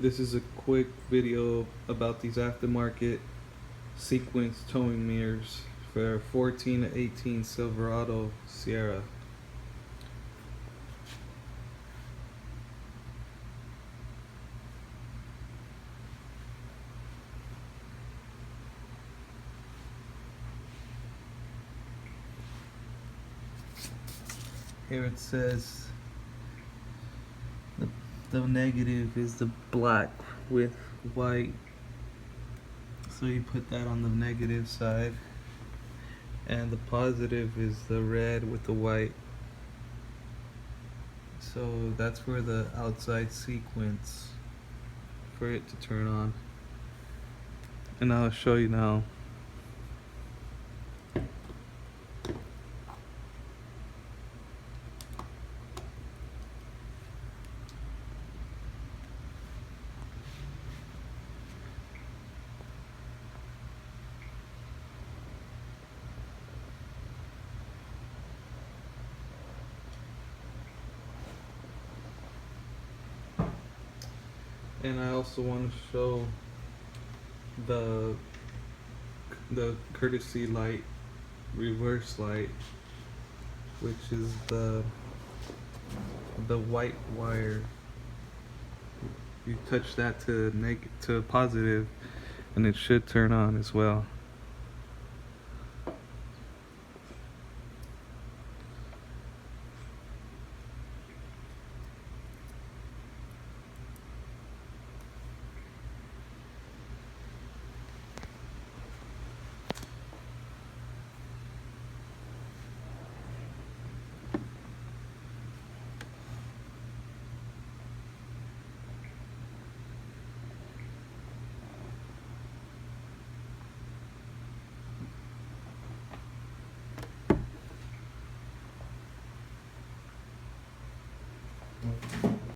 This is a quick video about these aftermarket sequence towing mirrors for 14 to 18 Silverado Sierra. Here it says the negative is the black with white, so you put that on the negative side, and the positive is the red with the white. So that's for the outside sequence for it to turn on, and I'll show you now. And I also want to show the courtesy light, reverse light, which is the white wire. You touch that to positive, and it should turn on as well.